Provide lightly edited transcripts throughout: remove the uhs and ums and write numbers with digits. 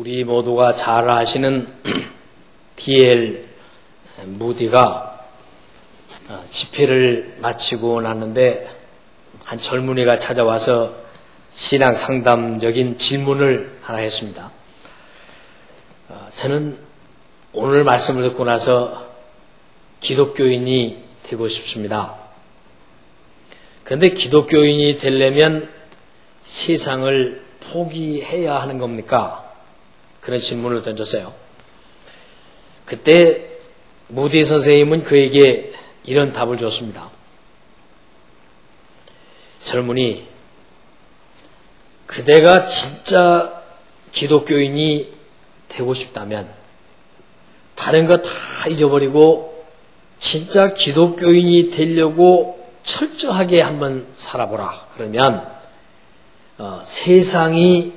우리 모두가 잘 아시는 D.L. 무디가 집회를 마치고 났는데 한 젊은이가 찾아와서 신앙 상담적인 질문을 하나 했습니다. 저는 오늘 말씀을 듣고 나서 기독교인이 되고 싶습니다. 그런데 기독교인이 되려면 세상을 포기해야 하는 겁니까? 그런 질문을 던졌어요. 그때 무디 선생님은 그에게 이런 답을 줬습니다. 젊은이, 그대가 진짜 기독교인이 되고 싶다면 다른 거 다 잊어버리고 진짜 기독교인이 되려고 철저하게 한번 살아보라. 그러면 세상이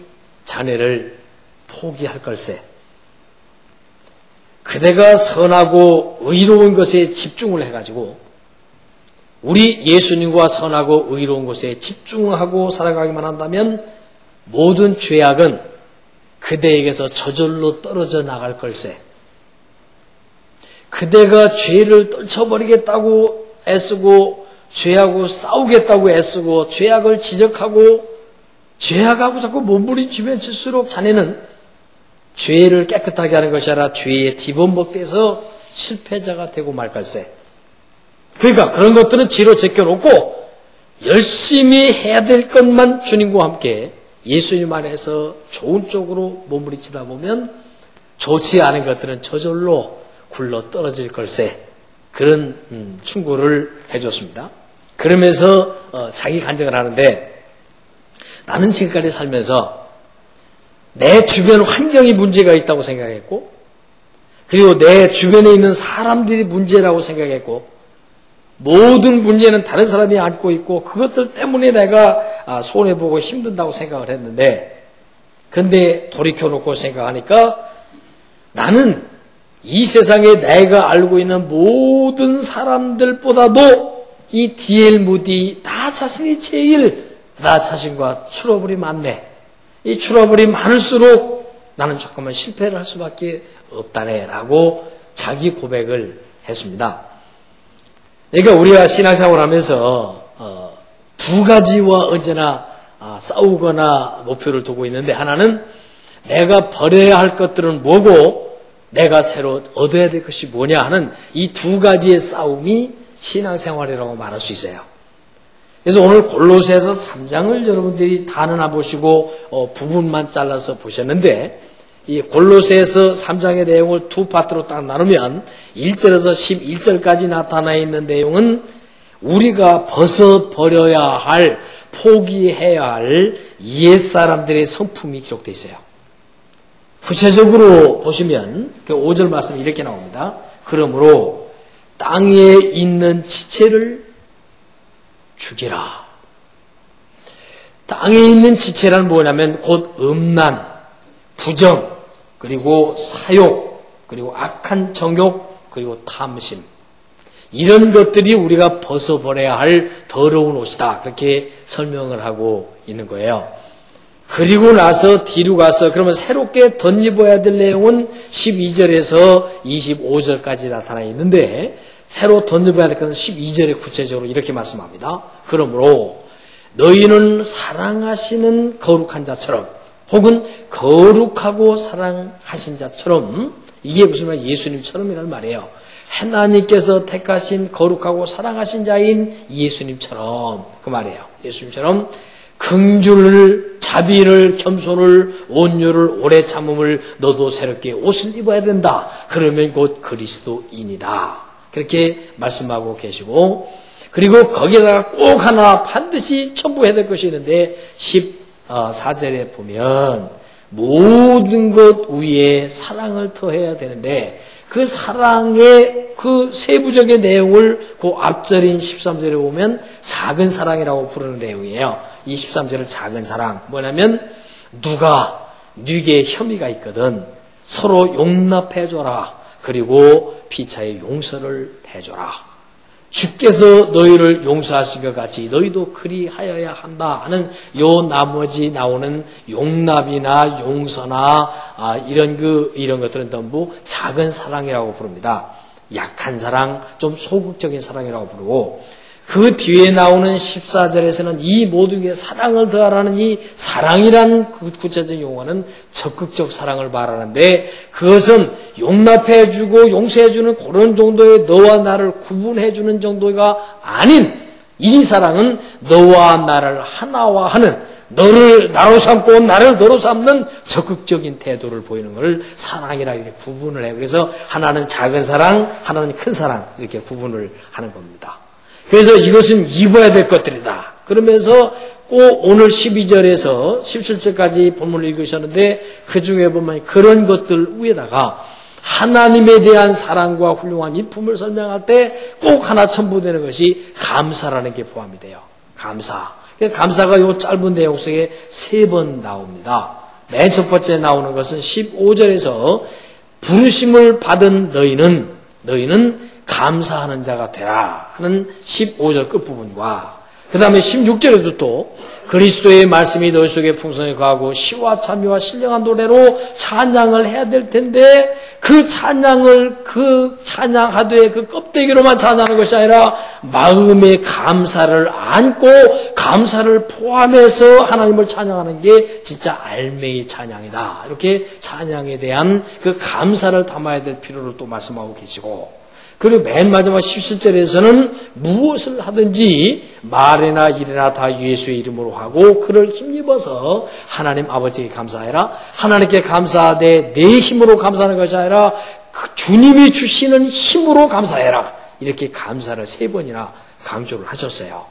자네를 포기할 걸세. 그대가 선하고 의로운 것에 집중을 해가지고 우리 예수님과 선하고 의로운 것에 집중하고 살아가기만 한다면 모든 죄악은 그대에게서 저절로 떨어져 나갈 걸세. 그대가 죄를 떨쳐버리겠다고 애쓰고 죄하고 싸우겠다고 애쓰고 죄악을 지적하고 죄악하고 자꾸 몸부림치면 칠수록 자네는 죄를 깨끗하게 하는 것이 아니라 죄에 뒤범벅돼서 실패자가 되고 말 걸세. 그러니까 그런 것들은 뒤로 제껴놓고 열심히 해야 될 것만 주님과 함께 예수님 안에서 좋은 쪽으로 몸부림치다 보면 좋지 않은 것들은 저절로 굴러 떨어질 걸세. 그런 충고를 해줬습니다. 그러면서 자기 간증을 하는데, 나는 지금까지 살면서 내 주변 환경이 문제가 있다고 생각했고, 그리고 내 주변에 있는 사람들이 문제라고 생각했고, 모든 문제는 다른 사람이 안고 있고 그것들 때문에 내가 손해보고 힘든다고 생각을 했는데, 근데 돌이켜놓고 생각하니까 나는 이 세상에 내가 알고 있는 모든 사람들보다도 이 D.L. 무디 나 자신이 제일 나 자신과 트러블이 많네. 이 트러블이 많을수록 나는 조금만 실패를 할 수밖에 없다네 라고 자기 고백을 했습니다. 그러니까 우리가 신앙생활을 하면서 두 가지와 언제나 싸우거나 목표를 두고 있는데, 하나는 내가 버려야 할 것들은 뭐고 내가 새로 얻어야 될 것이 뭐냐 하는 이 두 가지의 싸움이 신앙생활이라고 말할 수 있어요. 그래서 오늘 골로새서 3장을 여러분들이 다는 안 보시고 부분만 잘라서 보셨는데, 이 골로새서 3장의 내용을 두 파트로 딱 나누면 1절에서 11절까지 나타나 있는 내용은 우리가 벗어버려야 할, 포기해야 할 옛사람들의 성품이 기록되어 있어요. 구체적으로 보시면 그 5절 말씀이 이렇게 나옵니다. 그러므로 땅에 있는 지체를 죽이라. 땅에 있는 지체란 뭐냐면 곧 음란, 부정, 그리고 사욕, 그리고 악한 정욕, 그리고 탐심. 이런 것들이 우리가 벗어버려야 할 더러운 옷이다. 그렇게 설명을 하고 있는 거예요. 그리고 나서 뒤로 가서 그러면 새롭게 덧입어야 될 내용은 12절에서 25절까지 나타나 있는데, 새로 덧입어야 될 것은 12절에 구체적으로 이렇게 말씀합니다. 그러므로 너희는 사랑하시는 거룩한 자처럼, 혹은 거룩하고 사랑하신 자처럼, 이게 무슨 말, 예수님처럼이라는 말이에요. 하나님께서 택하신 거룩하고 사랑하신 자인 예수님처럼, 그 말이에요. 예수님처럼 긍휼을, 자비를, 겸손을, 온유를, 오래 참음을 너도 새롭게 옷을 입어야 된다. 그러면 곧 그리스도인이다. 그렇게 말씀하고 계시고, 그리고 거기에다가 꼭 하나 반드시 첨부해야 될 것이 있는데 14절에 보면 모든 것 위에 사랑을 더해야 되는데, 그 사랑의 그 세부적인 내용을 그 앞절인 13절에 보면 작은 사랑이라고 부르는 내용이에요. 이 13절은 작은 사랑. 뭐냐면 누가 네게 혐의가 있거든 서로 용납해줘라. 그리고 피차의 용서를 해줘라. 주께서 너희를 용서하신 것 같이 너희도 그리하여야 한다 하는 요 나머지 나오는 용납이나 용서나 이런 것들은 전부 작은 사랑이라고 부릅니다. 약한 사랑, 좀 소극적인 사랑이라고 부르고, 그 뒤에 나오는 14절에서는 이 모든 게 사랑을 더하라는 이 사랑이란 구체적인 용어는 적극적 사랑을 말하는데, 그것은 용납해주고 용서해주는 그런 정도의 너와 나를 구분해주는 정도가 아닌, 이 사랑은 너와 나를 하나화 하는, 너를 나로 삼고 나를 너로 삼는 적극적인 태도를 보이는 걸 사랑이라 이렇게 구분을 해요. 그래서 하나는 작은 사랑, 하나는 큰 사랑, 이렇게 구분을 하는 겁니다. 그래서 이것은 입어야 될 것들이다. 그러면서 꼭 오늘 12절에서 17절까지 본문을 읽으셨는데, 그 중에 보면 그런 것들 위에다가 하나님에 대한 사랑과 훌륭한 이품을 설명할 때 꼭 하나 첨부되는 것이 감사라는 게 포함이 돼요. 감사가 이 짧은 내용 속에 3번 나옵니다. 맨 첫 번째 나오는 것은 15절에서 부르심을 받은 너희는 감사하는 자가 되라 하는 15절 끝부분과, 그 다음에 16절에도 또 그리스도의 말씀이 너희 속에 풍성히 거하고 시와 참여와 신령한 노래로 찬양을 해야 될 텐데, 그 찬양하되 그 껍데기로만 찬양하는 것이 아니라 마음의 감사를 안고 감사를 포함해서 하나님을 찬양하는 게 진짜 알맹이 찬양이다. 이렇게 찬양에 대한 그 감사를 담아야 될 필요를 또 말씀하고 계시고, 그리고 맨 마지막 17절에서는 무엇을 하든지 말이나 일이나 다 예수의 이름으로 하고 그를 힘입어서 하나님 아버지에게 감사해라. 하나님께 감사하되 내 힘으로 감사하는 것이 아니라 주님이 주시는 힘으로 감사해라. 이렇게 감사를 3번이나 강조를 하셨어요.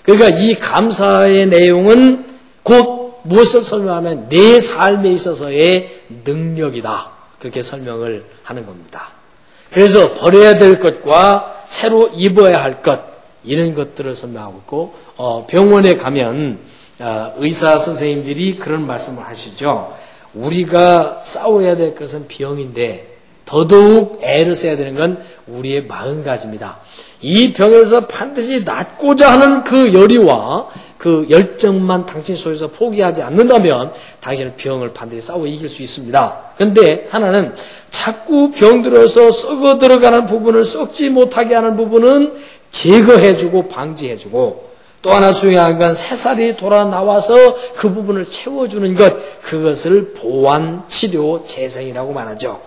그러니까 이 감사의 내용은 곧 무엇을 설명하면 내 삶에 있어서의 능력이다. 그렇게 설명을 하는 겁니다. 그래서 버려야 될 것과 새로 입어야 할 것, 이런 것들을 설명하고 있고, 병원에 가면 의사 선생님들이 그런 말씀을 하시죠. 우리가 싸워야 될 것은 병인데 더더욱 애를 써야 되는 건 우리의 마음가짐이다. 이 병에서 반드시 낫고자 하는 그 열의와 그 열정만 당신 속에서 포기하지 않는다면 당신은 병을 반드시 싸워 이길 수 있습니다. 그런데 하나는 자꾸 병들어서 썩어 들어가는 부분을 썩지 못하게 하는 부분은 제거해주고 방지해주고, 또 하나 중요한 건 새살이 돌아 나와서 그 부분을 채워주는 것, 그것을 보완, 치료, 재생이라고 말하죠.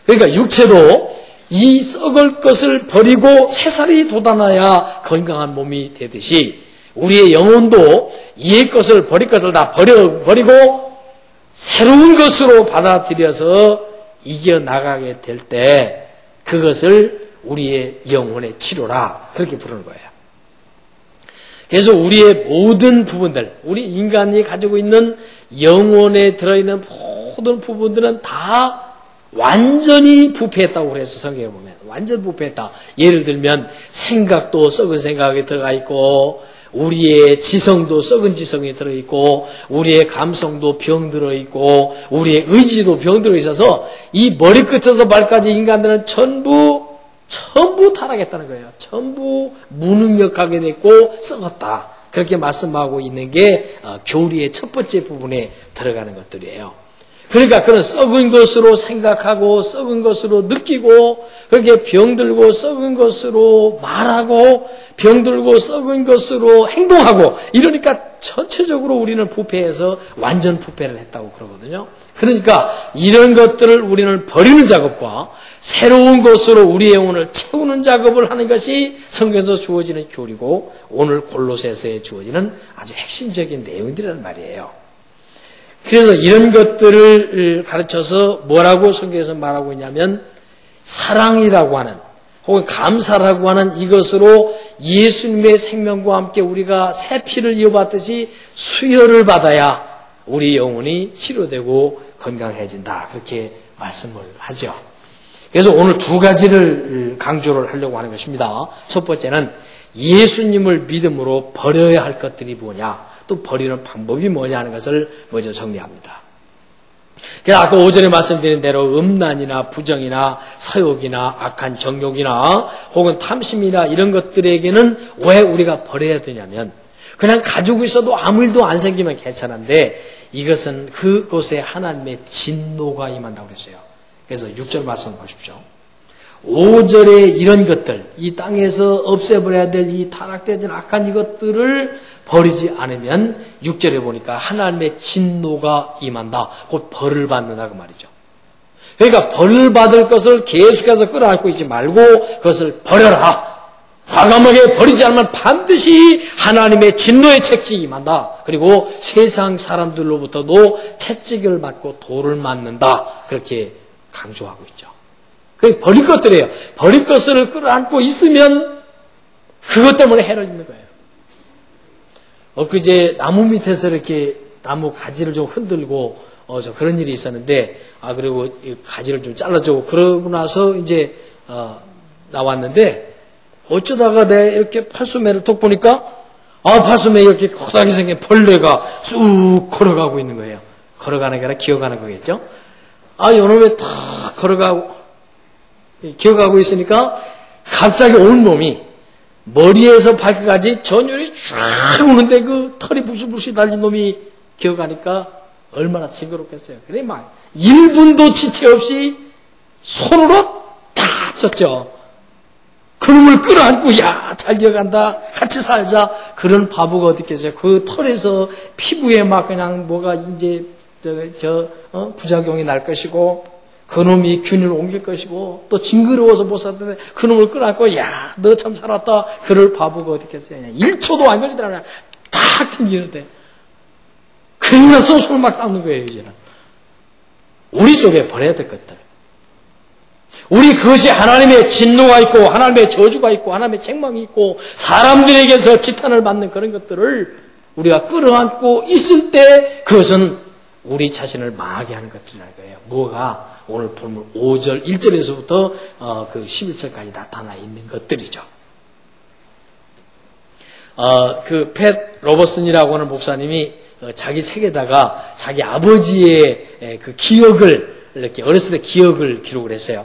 그러니까 육체도 이 썩을 것을 버리고 새살이 돋아나야 건강한 몸이 되듯이, 우리의 영혼도 옛 것을 버릴 것을 다 버리고 새로운 것으로 받아들여서 이겨나가게 될 때 그것을 우리의 영혼의 치료라, 그렇게 부르는 거예요. 그래서 우리의 모든 부분들, 우리 인간이 가지고 있는 영혼에 들어있는 모든 부분들은 다 완전히 부패했다고 그래서 성경에 보면 완전 부패했다. 예를 들면 생각도 썩은 생각이 들어가 있고, 우리의 지성도 썩은 지성이 들어있고, 우리의 감성도 병들어 있고, 우리의 의지도 병들어 있어서 이 머리끝에서 발까지 인간들은 전부 타락했다는 거예요. 전부 무능력하게 됐고 썩었다. 그렇게 말씀하고 있는 게 교리의 첫 번째 부분에 들어가는 것들이에요. 그러니까 그런 썩은 것으로 생각하고 썩은 것으로 느끼고, 그렇게 병들고 썩은 것으로 말하고 병들고 썩은 것으로 행동하고, 이러니까 전체적으로 우리는 부패해서 완전 부패를 했다고 그러거든요. 그러니까 이런 것들을 우리는 버리는 작업과 새로운 것으로 우리의 영혼을 채우는 작업을 하는 것이 성경에서 주어지는 교리고, 오늘 골로새서에 주어지는 아주 핵심적인 내용들이란 말이에요. 그래서 이런 것들을 가르쳐서 뭐라고 성경에서 말하고 있냐면, 사랑이라고 하는, 혹은 감사라고 하는 이것으로 예수님의 생명과 함께 우리가 새 피를 이어받듯이 수혈을 받아야 우리 영혼이 치료되고 건강해진다. 그렇게 말씀을 하죠. 그래서 오늘 2가지를 강조를 하려고 하는 것입니다. 첫 번째는 예수님을 믿음으로 버려야 할 것들이 뭐냐, 또 버리는 방법이 뭐냐 하는 것을 먼저 정리합니다. 그래서 아까 오전에 말씀드린 대로 음란이나 부정이나 사욕이나 악한 정욕이나 혹은 탐심이나 이런 것들에게는 왜 우리가 버려야 되냐면 그냥 가지고 있어도 아무 일도 안 생기면 괜찮은데 이것은 그곳에 하나님의 진노가 임한다고 그랬어요. 그래서 6절 말씀 보십시오. 5절에 이런 것들, 이 땅에서 없애버려야 될 이 타락되어진 악한 이것들을 버리지 않으면 6절에 보니까 하나님의 진노가 임한다. 곧 벌을 받는다 그 말이죠. 그러니까 벌을 받을 것을 계속해서 끌어안고 있지 말고 그것을 버려라. 과감하게 버리지 않으면 반드시 하나님의 진노의 책찍이 임한다. 그리고 세상 사람들로부터도 채찍을 맞고 돌을 맞는다. 그렇게 강조하고 있죠. 그게 버릴 것들이에요. 버릴 것을 끌어안고 있으면 그것 때문에 해를 입는 거예요. 엊그제 나무 밑에서 이렇게 나무 가지를 좀 흔들고 저 그런 일이 있었는데 그리고 이 가지를 좀 잘라주고 그러고 나서 이제 나왔는데 어쩌다가 내 이렇게 팔수매를 톡 보니까 팔수매에 이렇게 커다랗게 생긴 벌레가 쑥 걸어가고 있는 거예요. 걸어가는 게 아니라 기어가는 거겠죠. 요놈에 탁 기어가고 있으니까 갑자기 온 몸이 머리에서 발끝까지 전율이 쫙 오는데 그 털이 부시부시 달린 놈이 기어가니까 얼마나 징그럽겠어요. 그래 막 1분도 지체 없이 손으로 다 쳤죠. 그놈을 끌어안고 잘 기어간다 같이 살자 그런 바보가 어디 있겠어요. 그 털에서 피부에 막 그냥 뭐가 이제 부작용이 날 것이고 그놈이 균을 옮길 것이고 또 징그러워서 못 살던데 그놈을 끌어안고 너 참 살았다 그럴 바보가 어디 있겠어요. 그냥 1초도 안 걸리더라고요. 탁 튕기는데 그러나 손을 막 닦는 거예요. 이제는 우리 속에 버려야 될 것들, 우리 그것이 하나님의 진노가 있고 하나님의 저주가 있고 하나님의 책망이 있고 사람들에게서 지탄을 받는 그런 것들을 우리가 끌어안고 있을 때 그것은 우리 자신을 망하게 하는 것들이라는 거예요. 뭐가 오늘 본문 5절 1절에서부터 그 11절까지 나타나 있는 것들이죠. 그 팻 로버슨이라고 하는 목사님이 자기 책에다가 자기 아버지의 그 기억을 이렇게 어렸을 때 기억을 기록을 했어요.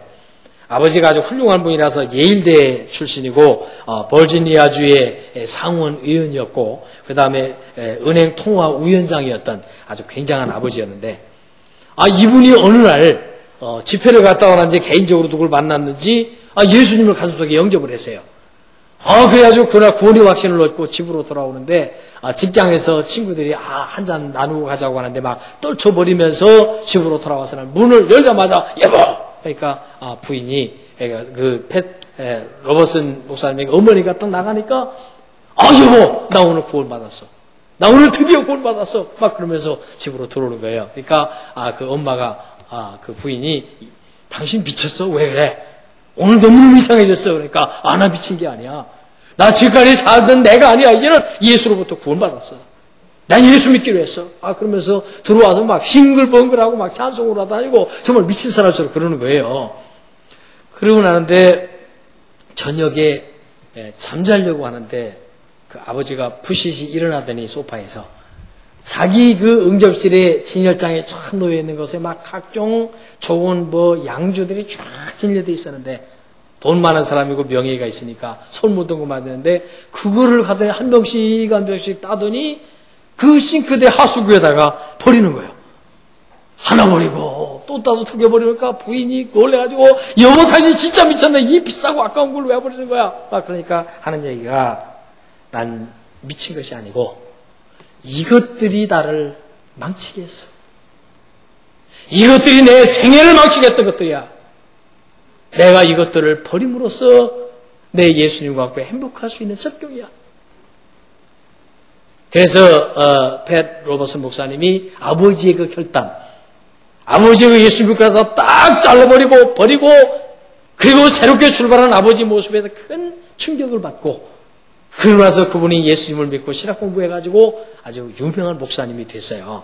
아버지가 아주 훌륭한 분이라서 예일대 출신이고 버지니아주의 상원 의원이었고 그 다음에 은행 통화 위원장이었던 아주 굉장한 아버지였는데 이분이 어느 날 집회를 갔다 오는지 개인적으로 누굴 만났는지 예수님을 가슴속에 영접을 했어요. 그래가지고 그날 구원의 확신을 얻고 집으로 돌아오는데 직장에서 친구들이 한 잔 나누고 가자고 하는데 막 떨쳐버리면서 집으로 돌아와서는 문을 열자마자 여보! 그러니까 부인이 그 로버슨 목사님에게 어머니가 딱 나가니까 여보 나 오늘 구원 받았어. 나 오늘 드디어 구원 받았어. 막 그러면서 집으로 들어오는 거예요. 그러니까 그 엄마가 그 부인이 당신 미쳤어? 왜 그래? 오늘 너무 이상해졌어. 그러니까 나 미친 게 아니야. 나 지금까지 살던 내가 아니야. 이제는 예수로부터 구원받았어. 난 예수 믿기로 했어. 그러면서 들어와서 막 싱글벙글하고 막 찬송을 하다 다니고 정말 미친 사람처럼 그러는 거예요. 그러고 나는데 저녁에 잠자려고 하는데 그 아버지가 부시시 일어나더니 소파에서 자기 그 응접실에 진열장에 쫙 놓여 있는 것에 막 각종 좋은 양주들이 쫙 진열되어 있었는데 돈 많은 사람이고 명예가 있으니까 손 묻은 거 만드는데 그거를 가더니 한 병씩 따더니 그 싱크대 하수구에다가 버리는 거예요. 하나 버리고 또 따서 2개 버리니까 부인이 놀래가지고 여보 당신 진짜 미쳤네. 이 비싸고 아까운 걸 왜 버리는 거야? 그러니까 하는 얘기가 난 미친 것이 아니고 이것들이 나를 망치게 했어. 이것들이 내 생애를 망치게 했던 것들이야. 내가 이것들을 버림으로써 내 예수님과 함께 행복할 수 있는 적경이야. 그래서 팻 로버슨 목사님이 아버지의 그 결단, 아버지의 그 예수 믿고 나서 딱 잘라버리고 버리고 그리고 새롭게 출발한 아버지 모습에서 큰 충격을 받고 그러고 나서 그분이 예수님을 믿고 신학 공부해가지고 아주 유명한 목사님이 됐어요.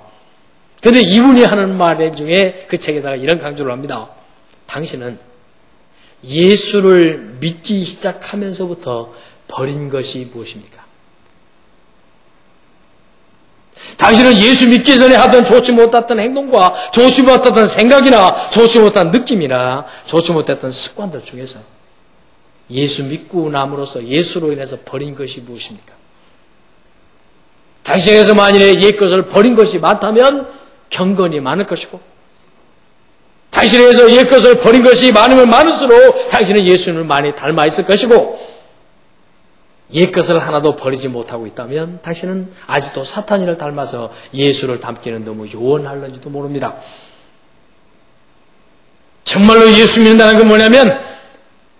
그런데 이분이 하는 말 중에 그 책에다가 이런 강조를 합니다. 당신은 예수를 믿기 시작하면서부터 버린 것이 무엇입니까? 당신은 예수 믿기 전에 하던 좋지 못했던 행동과 좋지 못했던 생각이나 좋지 못한 느낌이나 좋지 못했던 습관들 중에서 예수 믿고 남으로써 예수로 인해서 버린 것이 무엇입니까? 당신에게서 만일에 옛 것을 버린 것이 많다면 경건이 많을 것이고, 당신에게서 옛 것을 버린 것이 많으면 많을수록 당신은 예수님을 많이 닮아 있을 것이고, 옛 것을 하나도 버리지 못하고 있다면 당신은 아직도 사탄이를 닮아서 예수를 닮기는 너무 요원할는지도 모릅니다. 정말로 예수 믿는다는 건 뭐냐면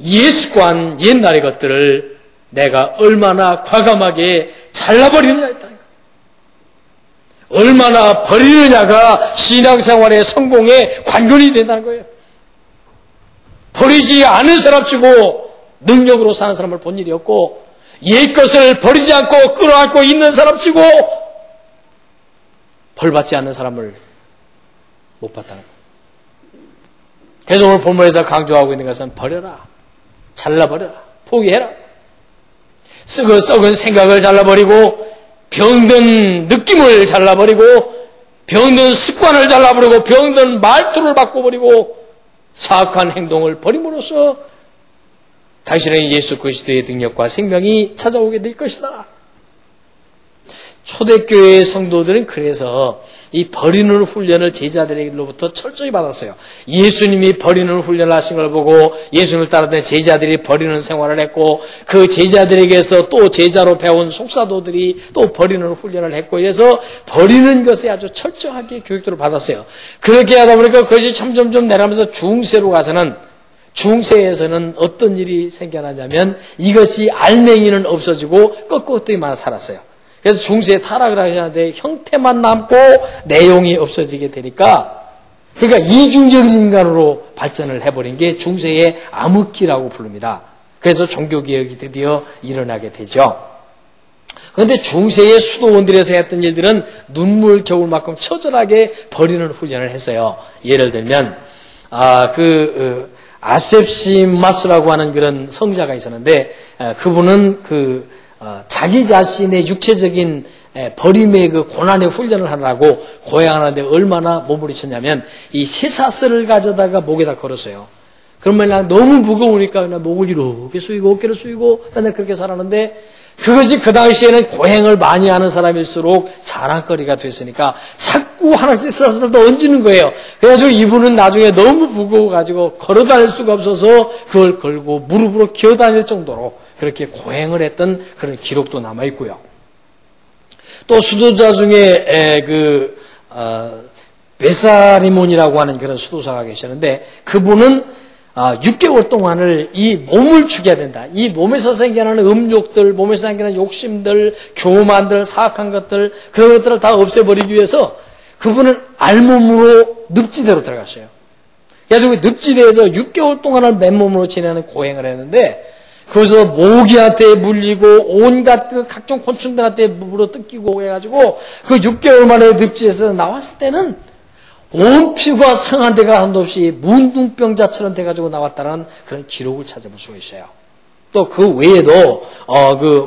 옛 습관, 옛날의 것들을 내가 얼마나 과감하게 잘라버리느냐 있다. 얼마나 버리느냐가 신앙생활의 성공에 관건이 된다는 거예요. 버리지 않은 사람치고 능력으로 사는 사람을 본 일이 없고, 옛 것을 버리지 않고 끌어안고 있는 사람치고 벌받지 않는 사람을 못 봤다는 거예요. 그래서 오늘 본문에서 강조하고 있는 것은 버려라, 잘라버려라, 포기해라. 썩은 생각을 잘라버리고, 병든 느낌을 잘라버리고, 병든 습관을 잘라버리고, 병든 말투를 바꿔버리고, 사악한 행동을 버림으로써 당신의 예수 그리스도의 능력과 생명이 찾아오게 될 것이다. 초대교회의 성도들은 그래서 이 버리는 훈련을 제자들로부터 철저히 받았어요. 예수님이 버리는 훈련을 하신 걸 보고 예수님을 따르던 제자들이 버리는 생활을 했고, 그 제자들에게서 또 제자로 배운 속사도들이 또 버리는 훈련을 했고, 그래서 버리는 것에 아주 철저하게 교육들을 받았어요. 그렇게 하다 보니까 그것이 점점점 내려가면서 중세로 가서는, 중세에서는 어떤 일이 생겨나냐면 이것이 알맹이는 없어지고 꺾어뜨기만 살았어요. 그래서 중세에 타락을 하셨는데 형태만 남고 내용이 없어지게 되니까, 그러니까 이중적인 인간으로 발전을 해버린 게 중세의 암흑기라고 부릅니다. 그래서 종교개혁이 드디어 일어나게 되죠. 그런데 중세의 수도원들에서 했던 일들은 눈물겨울만큼 처절하게 버리는 훈련을 했어요. 예를 들면 아셉시마스라고 하는 그런 성자가 있었는데, 그분은 자기 자신의 육체적인 버림의 그 고난의 훈련을 하느라고 고행하는데 얼마나 몸부림쳤냐면, 이 쇠사슬을 가져다가 목에다 걸었어요. 그러면 너무 무거우니까 그냥 목을 이렇게 숙이고 어깨를 숙이고 맨날 그렇게 살았는데, 그것이 그 당시에는 고행을 많이 하는 사람일수록 자랑거리가 됐으니까 자꾸 하나씩 쇠사슬도 얹는 거예요. 그래가지고 이분은 나중에 너무 무거워가지고 걸어다닐 수가 없어서 그걸 걸고 무릎으로 기어다닐 정도로 그렇게 고행을 했던 그런 기록도 남아있고요. 또 수도자 중에 베사리몬이라고 하는 그런 수도사가 계시는데, 그분은 6개월 동안을 이 몸을 죽여야 된다. 이 몸에서 생겨나는 음욕들, 몸에서 생겨나는 욕심들, 교만들, 사악한 것들, 그런 것들을 다 없애버리기 위해서 그분은 알몸으로 늪지대로 들어갔어요. 그래서 늪지대에서 6개월 동안을 맨몸으로 지내는 고행을 했는데, 거기서 모기한테 물리고 온갖 그 각종 곤충들한테 물어 뜯기고 해가지고 그 6개월 만에 늪지에서 나왔을 때는 온 피부가 상한 데가 한도 없이 문둥병자처럼 돼가지고 나왔다는 그런 기록을 찾아볼 수가 있어요. 또 그 외에도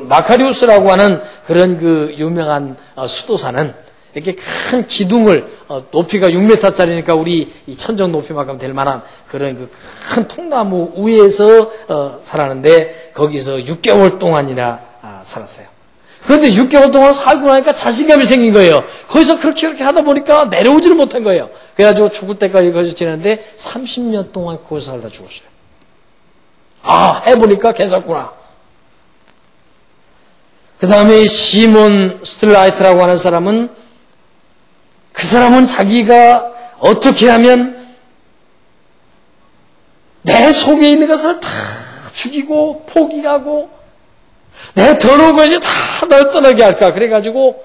마카리우스라고 하는 그런 그 유명한 수도사는 이렇게 큰 기둥을, 높이가 6m짜리니까 우리 이 천정 높이만큼 될 만한 그런 그 큰 통나무 위에서 살았는데, 거기서 6개월 동안이나 살았어요. 그런데 6개월 동안 살고 나니까 자신감이 생긴 거예요. 거기서 그렇게 하다 보니까 내려오지를 못한 거예요. 그래가지고 죽을 때까지 거기서 지냈는데 30년 동안 거기서 살다 죽었어요. 해보니까 괜찮구나. 그 다음에 시몬 스틸라이트라고 하는 사람은, 그 사람은 자기가 어떻게 하면 내 속에 있는 것을 다 죽이고 포기하고 내 더러운 것이 다 널 떠나게 할까. 그래가지고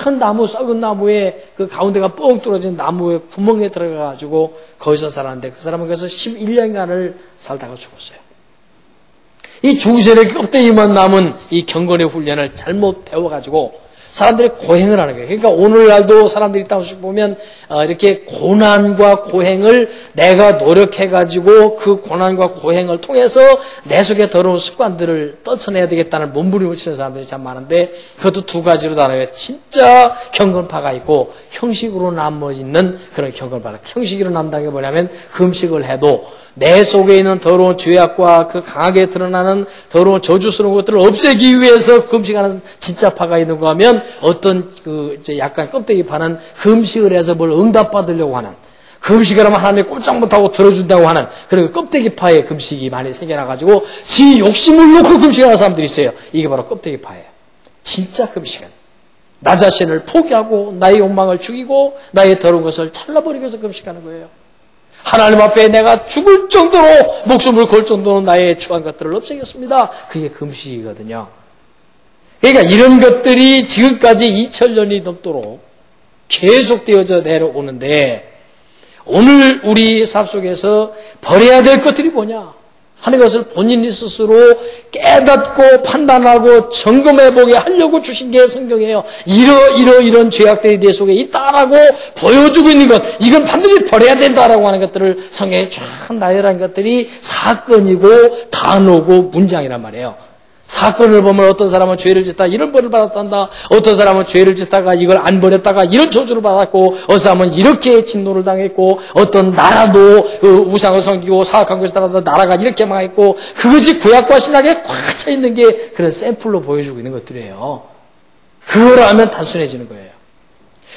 큰 나무, 썩은 나무에 그 가운데가 뻥 뚫어진 나무에 구멍에 들어가가지고 거기서 살았는데, 그 사람은 그래서 11년간을 살다가 죽었어요. 이 중세의 껍데기만 남은 이 경건의 훈련을 잘못 배워가지고 사람들이 고행을 하는 거예요. 그러니까 오늘날도 사람들이 딱 보면 이렇게 고난과 고행을 내가 노력해가지고 그 고난과 고행을 통해서 내 속에 더러운 습관들을 떨쳐내야 되겠다는 몸부림을 치는 사람들이 참 많은데 그것도 두 가지로 나눠요. 진짜 경건파가 있고 형식으로 남아있는 그런 경건파. 형식으로 남다는 게 뭐냐면 금식을 해도 내 속에 있는 더러운 죄악과 그 강하게 드러나는 더러운 저주스러운 것들을 없애기 위해서 금식하는 진짜 파가 있는가 하면 어떤 이제 약간 껍데기 파는 금식을 해서 뭘 응답받으려고 하는 금식을 하면 하나님이 꼼짝 못하고 들어준다고 하는 그런 껍데기 파의 금식이 많이 생겨나가지고 지 욕심을 놓고 금식하는 사람들이 있어요. 이게 바로 껍데기 파예요. 진짜 금식은 나 자신을 포기하고 나의 욕망을 죽이고 나의 더러운 것을 잘라버리기 위해서 금식하는 거예요. 하나님 앞에 내가 죽을 정도로 목숨을 걸 정도로 나의 추한 것들을 없애겠습니다. 그게 금식이거든요. 그러니까 이런 것들이 지금까지 2000년이 넘도록 계속되어져 내려오는데 오늘 우리 삶 속에서 버려야 될 것들이 뭐냐 하는 것을 본인이 스스로 깨닫고 판단하고 점검해보게 하려고 주신 게 성경이에요. 이런 죄악들이 내 속에 있다라고 보여주고 있는 것, 이건 반드시 버려야 된다라고 하는 것들을 성경에 쫙 나열한 것들이 사건이고 단어고 문장이란 말이에요. 사건을 보면 어떤 사람은 죄를 짓다 이런 벌을 받았단다. 어떤 사람은 죄를 짓다가 이걸 안 버렸다가 이런 저주를 받았고 어떤 사람은 이렇게 진노를 당했고 어떤 나라도 우상을 섬기고 사악한 것에 따라서 나라가 이렇게 망했고 그것이 구약과 신약에 꽉 차 있는 게 그런 샘플로 보여주고 있는 것들이에요. 그걸 하면 단순해지는 거예요.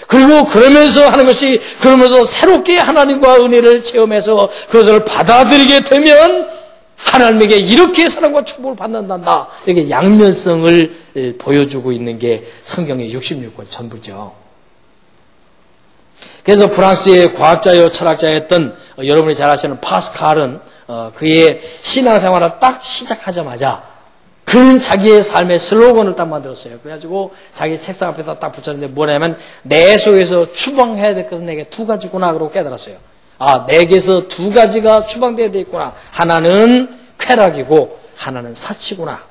그리고 그러면서 하는 것이 그러면서 새롭게 하나님과 은혜를 체험해서 그것을 받아들이게 되면 하나님에게 이렇게 사랑과 축복을 받는단다. 이렇게 양면성을 보여주고 있는 게 성경의 66권 전부죠. 그래서 프랑스의 과학자요 철학자였던 여러분이 잘 아시는 파스칼은 그의 신앙생활을 딱 시작하자마자 그는 자기의 삶의 슬로건을 딱 만들었어요. 그래가지고 자기 책상 앞에다 딱 붙였는데 뭐냐면 내 속에서 추방해야 될 것은 내게 두 가지구나 그러고 깨달았어요. 내게서 두 가지가 추방되어야 되겠구나. 하나는 쾌락이고 하나는 사치구나.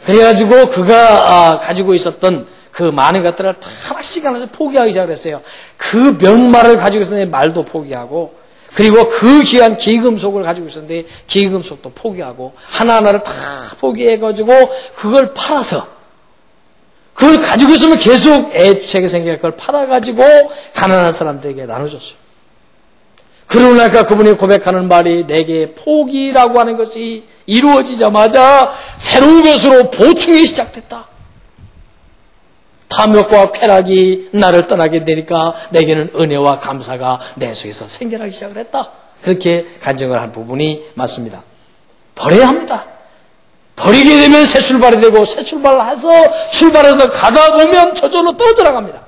그래가지고 그가 가지고 있었던 그 많은 것들을 다 하나씩 포기하기 시작을 했어요. 그 명말을 가지고 있었는데 말도 포기하고 그리고 그 귀한 기금속을 가지고 있었는데 기금속도 포기하고 하나하나를 다 포기해가지고 그걸 팔아서 그걸 가지고 있으면 계속 애착이 생기니까 그걸 팔아가지고 가난한 사람들에게 나눠줬어요. 그러고 나니까 그분이 고백하는 말이 내게 포기라고 하는 것이 이루어지자마자 새로운 것으로 보충이 시작됐다. 탐욕과 쾌락이 나를 떠나게 되니까 내게는 은혜와 감사가 내 속에서 생겨나기 시작을 했다. 그렇게 간증을 한 부분이 맞습니다. 버려야 합니다. 버리게 되면 새 출발이 되고 새 출발해서 가다 보면 저절로 떨어져 나갑니다.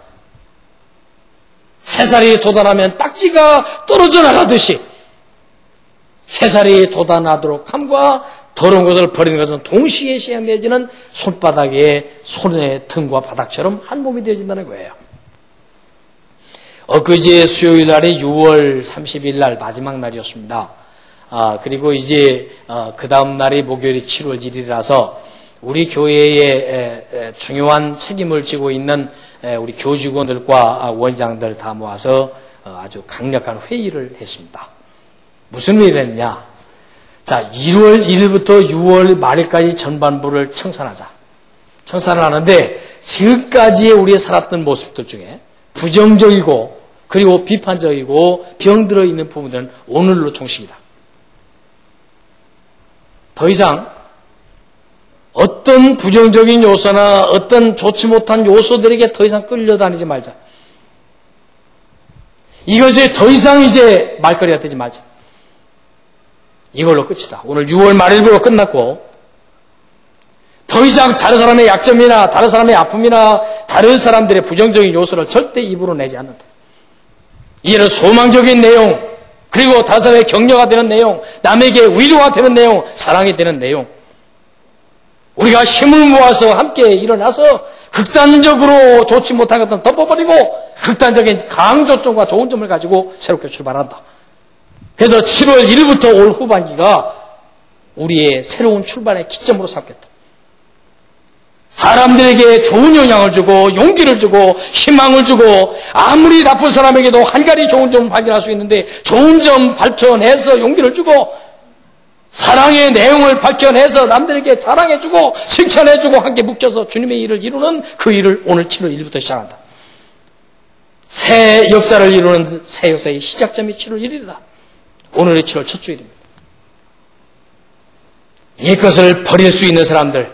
새살이 돋아나면 딱지가 떨어져 나가듯이 새살이 돋아나도록 함과 더러운 것을 버리는 것은 동시에 시행되어지는 손바닥에 손의 등과 바닥처럼 한 몸이 되어진다는 거예요. 엊그제 수요일 날이 6월 30일 날 마지막 날이었습니다. 그리고 이제 그 다음 날이 목요일이 7월 1일이라서 우리 교회에 중요한 책임을 지고 있는 우리 교직원들과 원장들 다 모아서 아주 강력한 회의를 했습니다. 무슨 회의를 했냐? 자, 1월 1일부터 6월 말일까지 전반부를 청산하자. 청산을 하는데 지금까지의 우리의 살았던 모습들 중에 부정적이고 그리고 비판적이고 병들어 있는 부분들은 오늘로 종식이다. 더 이상 어떤 부정적인 요소나 어떤 좋지 못한 요소들에게 더 이상 끌려다니지 말자. 이것이 더 이상 이제 말거리가 되지 말자. 이걸로 끝이다. 오늘 6월 말일부로 끝났고 더 이상 다른 사람의 약점이나 다른 사람의 아픔이나 다른 사람들의 부정적인 요소를 절대 입으로 내지 않는다. 이는 소망적인 내용, 그리고 다른 사람의 격려가 되는 내용, 남에게 위로가 되는 내용, 사랑이 되는 내용, 우리가 힘을 모아서 함께 일어나서 극단적으로 좋지 못한 것들은 덮어버리고 극단적인 강조점과 좋은 점을 가지고 새롭게 출발한다. 그래서 7월 1일부터 올 후반기가 우리의 새로운 출발의 기점으로 삼겠다. 사람들에게 좋은 영향을 주고 용기를 주고 희망을 주고 아무리 나쁜 사람에게도 한 가지 좋은 점을 발견할 수 있는데 좋은 점 발견해서 용기를 주고 사랑의 내용을 발견해서 남들에게 자랑해주고 칭찬해주고 함께 묶여서 주님의 일을 이루는 그 일을 오늘 7월 1일부터 시작한다. 새 역사를 이루는 새 역사의 시작점이 7월 1일이다. 오늘의 7월 첫 주일입니다. 옛것을 버릴 수 있는 사람들,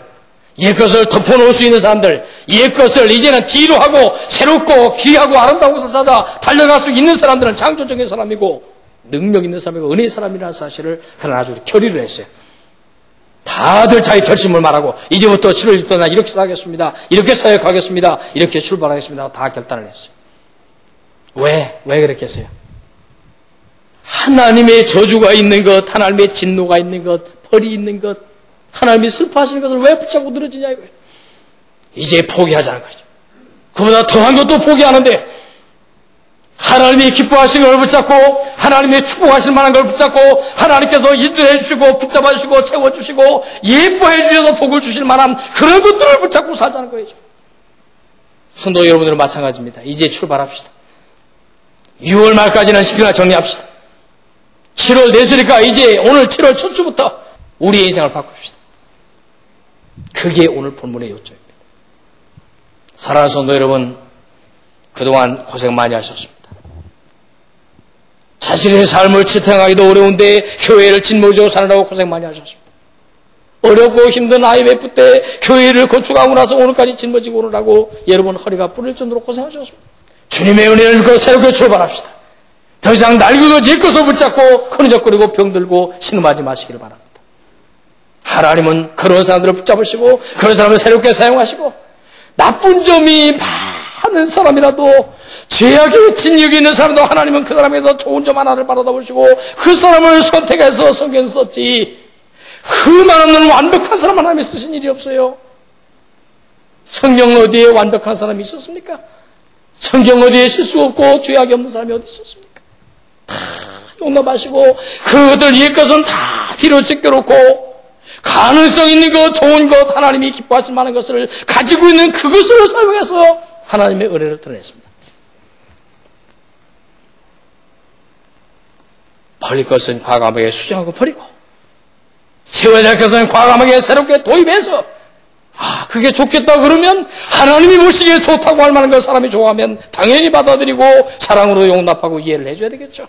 옛것을 덮어놓을 수 있는 사람들, 옛것을 이제는 뒤로 하고 새롭고 귀하고 아름다운 것을 찾아 달려갈 수 있는 사람들은 창조적인 사람이고 능력 있는 사람이고 은혜의 사람이라는 사실을 그는 아주 결의를 했어요. 다들 자기 결심을 말하고 이제부터 7월 1일부터 나 이렇게 하겠습니다. 이렇게 사역하겠습니다. 이렇게 출발하겠습니다. 다 결단을 했어요. 왜 그렇게 했어요? 하나님의 저주가 있는 것, 하나님의 진노가 있는 것, 벌이 있는 것, 하나님이 슬퍼하시는 것을 왜 붙잡고 늘어지냐 이거예요. 이제 포기하자는 거죠. 그보다 더한 것도 포기하는데 하나님이 기뻐하시는 걸 붙잡고 하나님이 축복하실 만한 걸 붙잡고 하나님께서 인도해 주시고 붙잡아 주시고 채워주시고 예뻐해 주셔서 복을 주실 만한 그런 것들을 붙잡고 살자는 거예요. 성도 여러분들은 마찬가지입니다. 이제 출발합시다. 6월 말까지는 시키나 정리합시다. 7월 내수니까 이제 오늘 7월 첫 주부터 우리의 인생을 바꿉시다. 그게 오늘 본문의 요점입니다. 사랑하는 성도 여러분, 그동안 고생 많이 하셨습니다. 자신의 삶을 지탱하기도 어려운데 교회를 짊어지고 사느라고 고생 많이 하셨습니다. 어렵고 힘든 IMF 때 교회를 건축하고 나서 오늘까지 짊어지고 오느라고 여러분 허리가 부를 정도로 고생하셨습니다. 주님의 은혜를 믿고 새롭게 출발합시다. 더 이상 낡고 질것을 붙잡고 흐느적거리고 병들고 신음하지 마시기를 바랍니다. 하나님은 그런 사람들을 붙잡으시고 그런 사람을 새롭게 사용하시고 나쁜 점이 많은 사람이라도 죄악의 진역이 있는 사람도 하나님은 그 사람에서 좋은 점 하나를 받아보시고 그 사람을 선택해서 성경에 썼지 흠 없는 완벽한 사람 하나님이 쓰신 일이 없어요. 성경 어디에 완벽한 사람이 있었습니까? 성경 어디에 실수 없고 죄악이 없는 사람이 어디 있었습니까? 다 용납하시고 그들 옛것은 다 뒤로 제껴놓고 가능성 있는 것, 좋은 것, 하나님이 기뻐하실 만한 것을 가지고 있는 그것을 사용해서 하나님의 은혜를 드러냈습니다. 버릴 것은 과감하게 수정하고 버리고 채워야 될 것은 과감하게 새롭게 도입해서 그게 좋겠다 그러면 하나님이 보시기에 좋다고 할 만한 걸 사람이 좋아하면 당연히 받아들이고 사랑으로 용납하고 이해를 해줘야 되겠죠.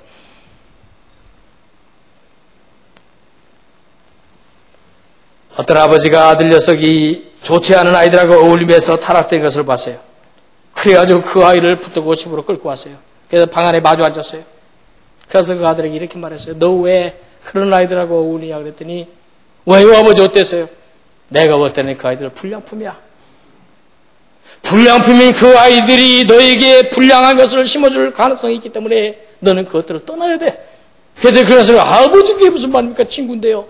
어떤 아버지가 아들 녀석이 좋지 않은 아이들하고 어울리면서 타락된 것을 봤어요. 그래가지고 그 아이를 붙들고 집으로 끌고 왔어요. 그래서 방 안에 마주 앉았어요. 그래서 그 아들에게 이렇게 말했어요. 너 왜 그런 아이들하고 어울리냐 그랬더니 왜요 아버지 어땠어요? 내가 볼 때는 그 아이들은 불량품이야. 불량품인 그 아이들이 너에게 불량한 것을 심어줄 가능성이 있기 때문에 너는 그것들을 떠나야 돼. 그래서 아버지 그게 무슨 말입니까? 친구인데요.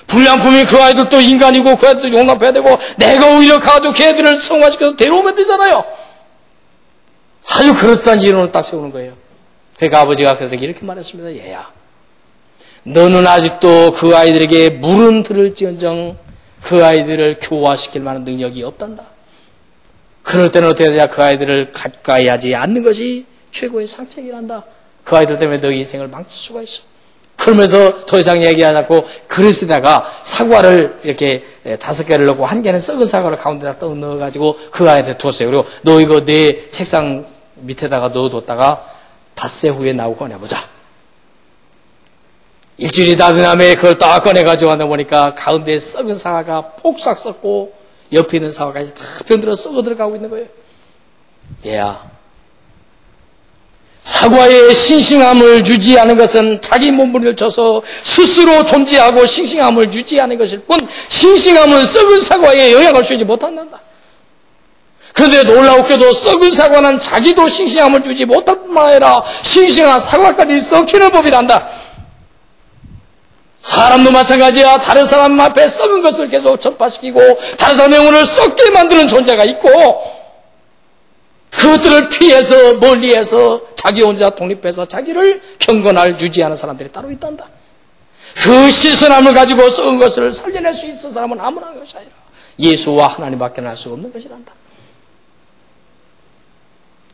불량품인 그 아이들도 인간이고 그 아이들도 용납해야 되고 내가 오히려 가도 걔들을 성화시켜서 데려오면 되잖아요. 아주 그렇다는 이론을 딱 세우는 거예요. 그러니까 아버지가 그들에게 이렇게 말했습니다. 얘야, 너는 아직도 그 아이들에게 물은 들을지언정 그 아이들을 교화시킬 만한 능력이 없단다. 그럴 때는 어떻게 해야 그 아이들을 가까이 하지 않는 것이 최고의 상책이란다. 그 아이들 때문에 너희 인생을 망칠 수가 있어. 그러면서 더 이상 얘기하지 않고 그릇에다가 사과를 이렇게 5개를 넣고 한 개는 썩은 사과를 가운데다 떠 넣어가지고 그 아이한테 두었어요. 그리고 너 이거 내 책상 밑에다가 넣어뒀다가 닷새 후에 나오고 꺼내보자. 일주일이 다 지나면 그걸 딱 꺼내가지고 하다 보니까 가운데 썩은 사과가 폭삭 썩고 옆에 있는 사과까지 다 병들어 썩어 들어가고 있는 거예요. 얘야, 사과의 싱싱함을 유지하는 것은 자기 몸부림을 쳐서 스스로 존재하고 싱싱함을 유지하는 것일 뿐 싱싱함은 썩은 사과에 영향을 주지 못한다. 그런데 놀라웠게도 썩은 사과는 자기도 싱싱함을 주지 못할 뿐만 아니라 싱싱한 사과까지 썩히는 법이란다. 사람도 마찬가지야. 다른 사람 앞에 썩은 것을 계속 전파시키고 다른 사람의 영혼을 썩게 만드는 존재가 있고 그것들을 피해서 멀리해서 자기 혼자 독립해서 자기를 경건할 유지하는 사람들이 따로 있단다. 그 시선함을 가지고 썩은 것을 살려낼 수 있는 사람은 아무나 하는 것이 아니라 예수와 하나님밖에 날 수가 없는 것이란다.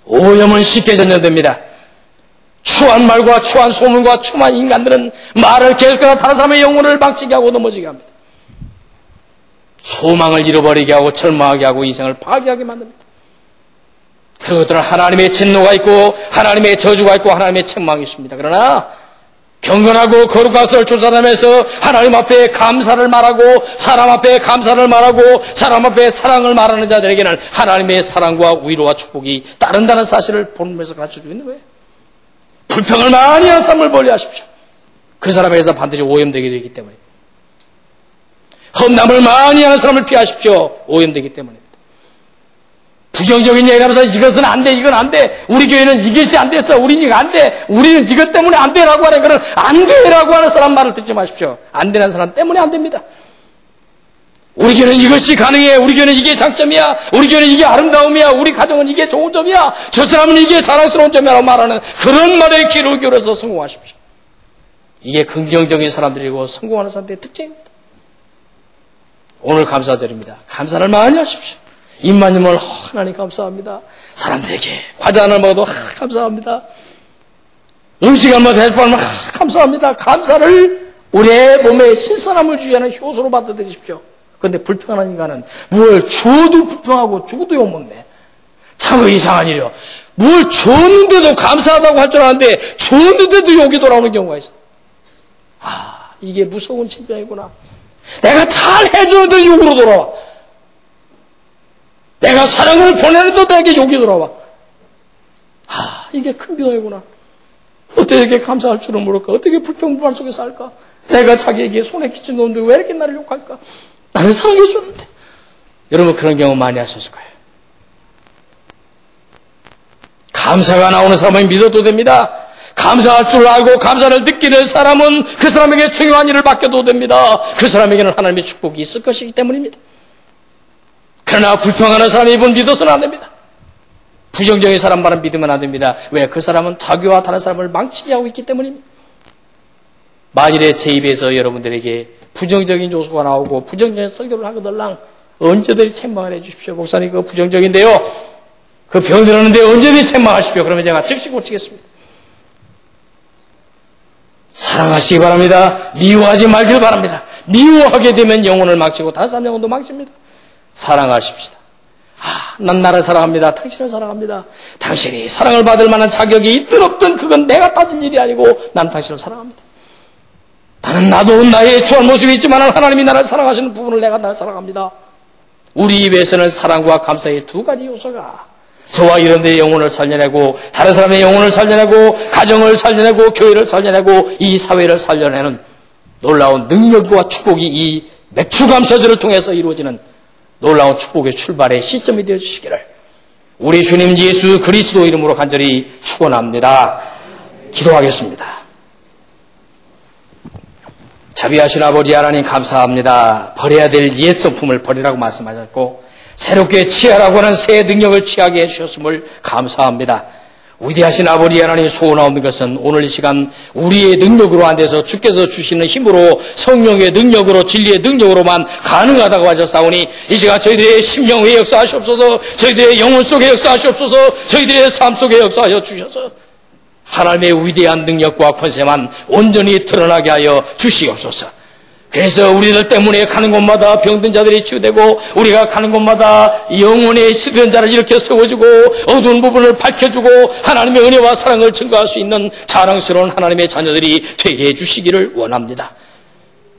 오염은 쉽게 전염됩니다. 추한 말과 추한 소문과 추한 인간들은 말을 계속하다 다른 사람의 영혼을 망치게 하고 넘어지게 합니다. 소망을 잃어버리게 하고 절망하게 하고 인생을 파괴하게 만듭니다. 그것들은 하나님의 진노가 있고 하나님의 저주가 있고 하나님의 책망이 있습니다. 그러나 경건하고 거룩한 것을 조사하면서 하나님 앞에 감사를 말하고 사람 앞에 감사를 말하고 사람 앞에 사랑을 말하는 자들에게는 하나님의 사랑과 위로와 축복이 따른다는 사실을 본문에서 가르쳐주고 있는 거예요. 불평을 많이 하는 사람을 멀리하십시오. 그 사람에게서 반드시 오염되게 되기 때문에. 험담을 많이 하는 사람을 피하십시오. 오염되기 때문입니다. 부정적인 얘기하면서 이것은 안 돼, 이건 안 돼, 우리 교회는 이것이 안 됐어, 우리는 이거 안 돼, 우리는 이것 때문에 안 돼라고 하는 그런 안 돼라고 하는 사람 말을 듣지 마십시오. 안 되는 사람 때문에 안 됩니다. 우리 교회는 이것이 가능해, 우리 교회는 이게 장점이야, 우리 교회는 이게 아름다움이야, 우리 가정은 이게 좋은 점이야, 저 사람은 이게 사랑스러운 점이라고 말하는 그런 말에 귀를 기울여서 성공하십시오. 이게 긍정적인 사람들이고 성공하는 사람들의 특징입니다. 오늘 감사절입니다. 감사를 많이 하십시오. 입만 열면 하나님 감사합니다. 사람들에게 과자 하나를 먹어도 감사합니다. 음식 한번 대접하면 감사합니다. 감사를 우리의 몸에 신선함을 주의하는 효소로 받아들이십시오. 그런데 불평하는 인간은 뭘 줘도 불평하고 주고도 욕먹네. 참 이상한 일이요. 뭘 줬는데도 감사하다고 할 줄 알았는데 줬는데도 욕이 돌아오는 경우가 있어. 이게 무서운 질병이구나. 내가 잘 해주는데 욕으로 돌아와. 내가 사랑을 보내는데도 내게 욕이 돌아와. 이게 큰 병이구나. 어떻게 이렇게 감사할 줄은 모를까? 어떻게 불평불만 속에 살까? 내가 자기에게 손에 끼친 놈인데 왜 이렇게 나를 욕할까? 나는 사랑해 줬는데. 여러분 그런 경우 많이 하셨을 거예요. 감사가 나오는 사람은 믿어도 됩니다. 감사할 줄 알고 감사를 느끼는 사람은 그 사람에게 중요한 일을 맡겨도 됩니다. 그 사람에게는 하나님의 축복이 있을 것이기 때문입니다. 그러나 불평하는 사람의 입은 믿어서는 안 됩니다. 부정적인 사람 말은 믿으면 안 됩니다. 왜? 그 사람은 자기와 다른 사람을 망치게 하고 있기 때문입니다. 만일에 제 입에서 여러분들에게 부정적인 요소가 나오고 부정적인 설교를 하거들랑 언제든지 책망을 해 주십시오. 목사님 그거 부정적인데요. 그 병들었는데 언제든지 책망하십시오. 그러면 제가 즉시 고치겠습니다. 사랑하시기 바랍니다. 미워하지 말길 바랍니다. 미워하게 되면 영혼을 망치고 다른 사람 영혼도 망칩니다. 사랑하십시다. 난 나를 사랑합니다. 당신을 사랑합니다. 당신이 사랑을 받을 만한 자격이 있든 없든 그건 내가 따진 일이 아니고 난 당신을 사랑합니다. 나는 나도 나의 추한 모습이 있지만 하나님이 나를 사랑하시는 부분을 내가 나를 사랑합니다. 우리 입에서는 사랑과 감사의 두 가지 요소가 저와 여러분들의 영혼을 살려내고 다른 사람의 영혼을 살려내고 가정을 살려내고 교회를 살려내고 이 사회를 살려내는 놀라운 능력과 축복이 이 맥주감사절을 통해서 이루어지는 놀라운 축복의 출발의 시점이 되어주시기를 우리 주님 예수 그리스도 이름으로 간절히 축원합니다. 기도하겠습니다. 자비하신 아버지 하나님 감사합니다. 버려야 될 옛 성품을 버리라고 말씀하셨고 새롭게 취하라고 하는 새 능력을 취하게 해주셨음을 감사합니다. 위대하신 아버지 하나님 소원하옵는 것은 오늘 이 시간 우리의 능력으로 안 돼서 주께서 주시는 힘으로 성령의 능력으로 진리의 능력으로만 가능하다고 하셨사오니 이 시간 저희들의 심령에 역사하시옵소서 저희들의 영혼 속에 역사하시옵소서 저희들의 삶 속에 역사하여 주셔서 하나님의 위대한 능력과 권세만 온전히 드러나게 하여 주시옵소서. 그래서 우리들 때문에 가는 곳마다 병든 자들이 치유되고 우리가 가는 곳마다 영혼의 시든 자를 일으켜 세워주고 어두운 부분을 밝혀주고 하나님의 은혜와 사랑을 증거할 수 있는 자랑스러운 하나님의 자녀들이 되게 해주시기를 원합니다.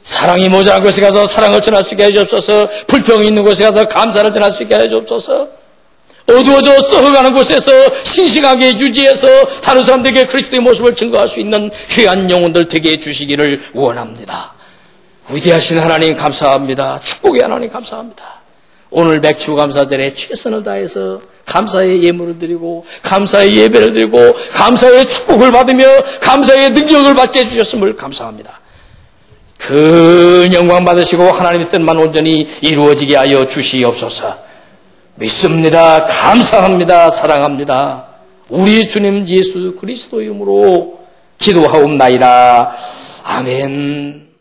사랑이 모자란 곳에 가서 사랑을 전할 수 있게 해주옵소서. 불평이 있는 곳에 가서 감사를 전할 수 있게 해주옵소서. 어두워져 썩어가는 곳에서 싱싱하게 유지해서 다른 사람들에게 그리스도의 모습을 증거할 수 있는 귀한 영혼들 되게 해주시기를 원합니다. 위대하신 하나님 감사합니다. 축복의 하나님 감사합니다. 오늘 맥주 감사절에 최선을 다해서 감사의 예물을 드리고 감사의 예배를 드리고 감사의 축복을 받으며 감사의 능력을 받게 해주셨음을 감사합니다. 그 영광 받으시고 하나님의 뜻만 온전히 이루어지게 하여 주시옵소서. 믿습니다. 감사합니다. 사랑합니다. 우리 주님 예수 그리스도 이름으로 기도하옵나이다. 아멘.